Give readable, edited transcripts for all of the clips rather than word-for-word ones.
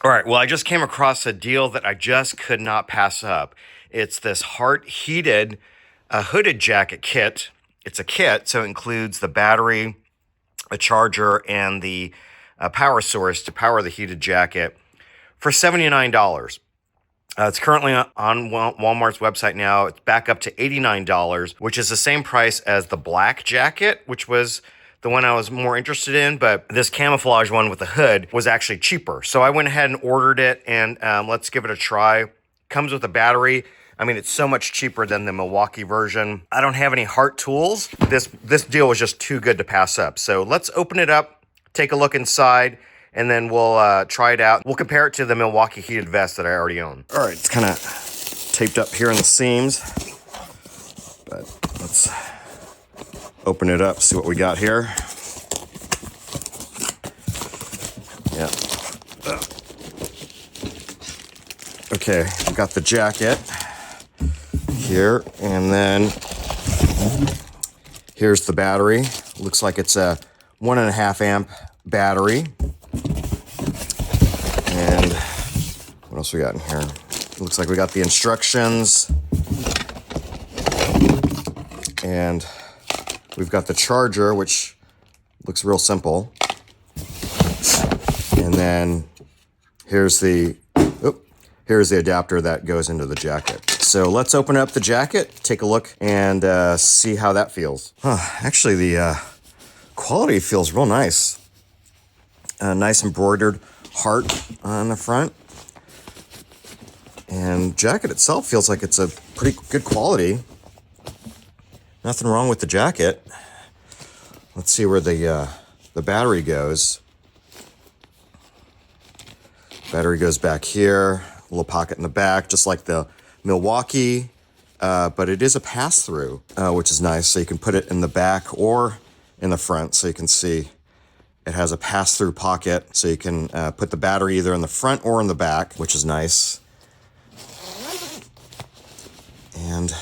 All right, well, I just came across a deal that I just could not pass up. It's this HART Heated Hooded Jacket kit. It's a kit, so it includes the battery, a charger, and the power source to power the heated jacket for $79. It's currently on Walmart's website now. It's back up to $89, which is the same price as the black jacket, which was the one I was more interested in, but this camouflage one with the hood was actually cheaper. So I went ahead and ordered it, and let's give it a try. Comes with a battery. I mean, it's so much cheaper than the Milwaukee version. I don't have any HART tools. This deal was just too good to pass up. So let's open it up, take a look inside, and then we'll try it out. We'll compare it to the Milwaukee Heated Vest that I already own. All right, it's kind of taped up here in the seams, but let's open it up, see what we got here. Yeah. Okay, we got the jacket here, and then here's the battery. Looks like it's a 1.5 amp battery. And what else we got in here? Looks like we got the instructions, and we've got the charger, which looks real simple. And then here's the adapter that goes into the jacket. So let's open up the jacket, take a look, and see how that feels. Actually, the quality feels real nice. Nice embroidered heart on the front. And jacket itself feels like it's a pretty good quality. Nothing wrong with the jacket. Let's see where the battery goes. Battery goes back here. A little pocket in the back, just like the Milwaukee, but it is a pass-through, which is nice. So you can put it in the back or in the front, so you can see it has a pass-through pocket, so you can put the battery either in the front or in the back, which is nice. And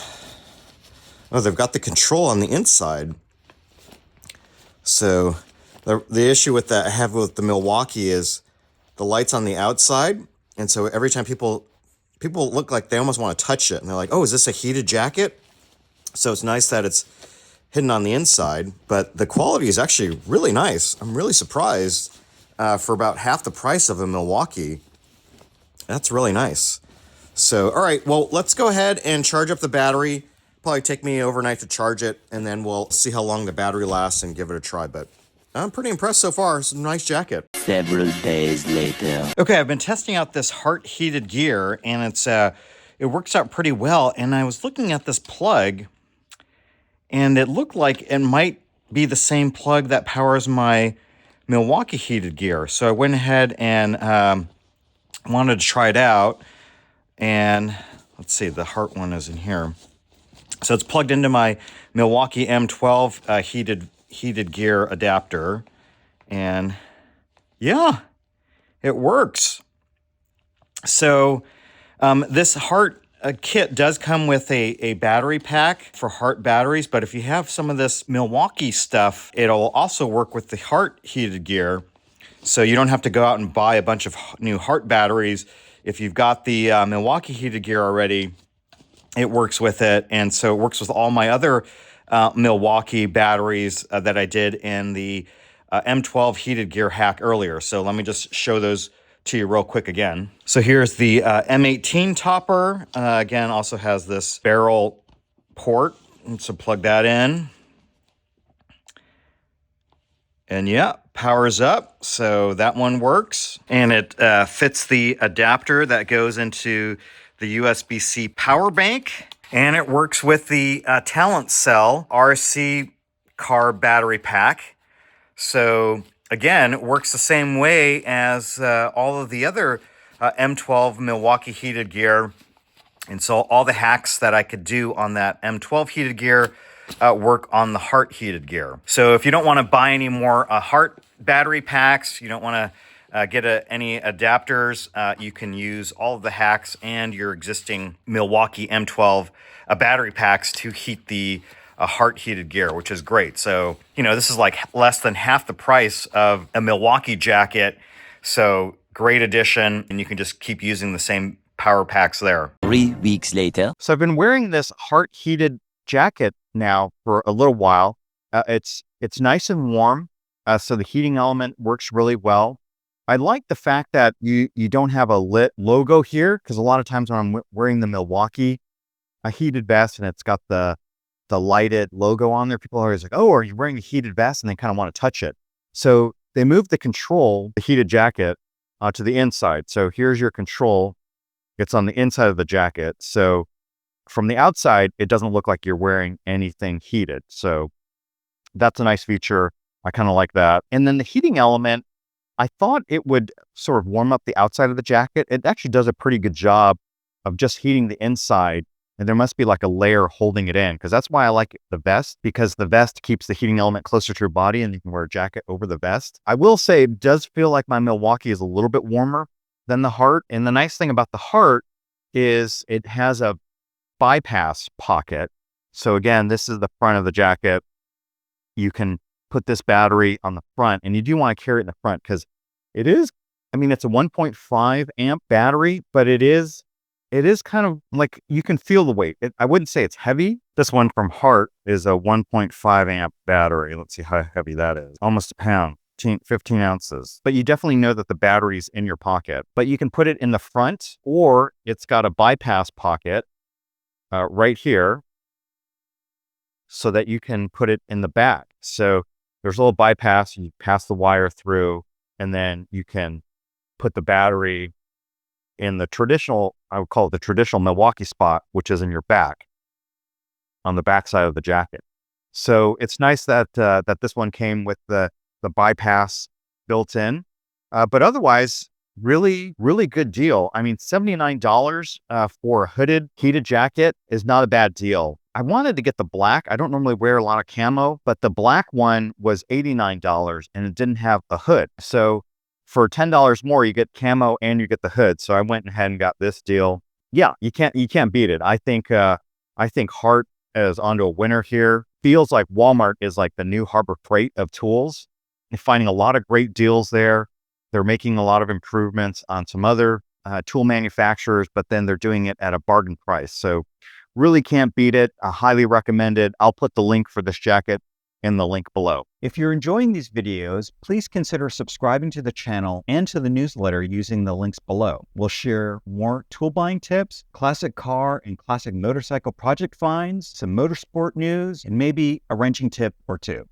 they've got the control on the inside. So the issue with that I have with the Milwaukee is the light's on the outside, and so every time people look like they almost want to touch it, and they're like, "Oh, is this a heated jacket?" So it's nice that it's hidden on the inside, but the quality is actually really nice. I'm really surprised for about half the price of a Milwaukee. That's really nice. So, all right, well, let's go ahead and charge up the battery. Probably take me overnight to charge it, and then we'll see how long the battery lasts and give it a try. But I'm pretty impressed so far. It's a nice jacket. Several days later. Okay, I've been testing out this HART Heated Gear, and it works out pretty well. And I was looking at this plug, and it looked like it might be the same plug that powers my Milwaukee Heated Gear. So I went ahead and wanted to try it out. And let's see, the HART one is in here. So it's plugged into my Milwaukee M12 Heated Gear adapter. And yeah, it works. So this HART kit does come with a battery pack for HART batteries, but if you have some of this Milwaukee stuff, it'll also work with the HART Heated Gear. So you don't have to go out and buy a bunch of new HART batteries. If you've got the Milwaukee Heated Gear already, it works with it. And so it works with all my other Milwaukee batteries that I did in the M12 Heated Gear hack earlier. So let me just show those to you real quick again. So here's the M18 topper. Again, also has this barrel port. So plug that in. And yeah, powers up. So that one works. And it fits the adapter that goes into the USB-C power bank. And it works with the Talent Cell RC car battery pack. So again, it works the same way as all of the other M12 Milwaukee Heated Gear. And so all the hacks that I could do on that M12 Heated Gear work on the HART Heated Gear. So if you don't want to buy any more HART battery packs, you don't want to get any adapters, you can use all of the hacks and your existing Milwaukee M12 battery packs to heat the HART Heated Gear, which is great. So, you know, this is like less than half the price of a Milwaukee jacket. So great addition, and you can just keep using the same power packs there. 3 weeks later. So I've been wearing this HART Heated Jacket now for a little while. It's nice and warm, so the heating element works really well. I like the fact that you don't have a lit logo here, because a lot of times when I'm wearing the Milwaukee heated vest and it's got the lighted logo on there, people are always like, "Oh, are you wearing a heated vest?" And they kind of want to touch it. So they moved the control, the heated jacket, to the inside. So here's your control. It's on the inside of the jacket. So from the outside, it doesn't look like you're wearing anything heated. So that's a nice feature. I kind of like that. And then the heating element, I thought it would sort of warm up the outside of the jacket. It actually does a pretty good job of just heating the inside. And there must be like a layer holding it in, because that's why I like the vest, because the vest keeps the heating element closer to your body and you can wear a jacket over the vest. I will say it does feel like my Milwaukee is a little bit warmer than the HART. And the nice thing about the HART is it has a bypass pocket. So again, this is the front of the jacket. You can put this battery on the front, and you do want to carry it in the front because it is, I mean, it's a 1.5 amp battery, but it is kind of like, you can feel the weight. I wouldn't say it's heavy. This one from HART is a 1.5 amp battery. Let's see how heavy that is. Almost a pound, 15 ounces. But you definitely know that the battery's in your pocket. But you can put it in the front, or it's got a bypass pocket right here, so that you can put it in the back. So there's a little bypass, you pass the wire through, and then you can put the battery in the traditional, I would call it the traditional Milwaukee spot, which is in your back, on the back side of the jacket. So it's nice that that this one came with the bypass built in, but otherwise, really, really good deal. I mean, $79 for a hooded heated jacket is not a bad deal. I wanted to get the black. I don't normally wear a lot of camo, but the black one was $89 and it didn't have a hood. So for $10 more, you get camo and you get the hood. So I went ahead and got this deal. Yeah, you can't beat it. I think HART is onto a winner here. Feels like Walmart is like the new Harbor Freight of tools. You're finding a lot of great deals there. They're making a lot of improvements on some other tool manufacturers, but then they're doing it at a bargain price. So really can't beat it. I highly recommend it. I'll put the link for this jacket in the link below. If you're enjoying these videos, please consider subscribing to the channel and to the newsletter using the links below. We'll share more tool buying tips, classic car and classic motorcycle project finds, some motorsport news, and maybe a wrenching tip or two.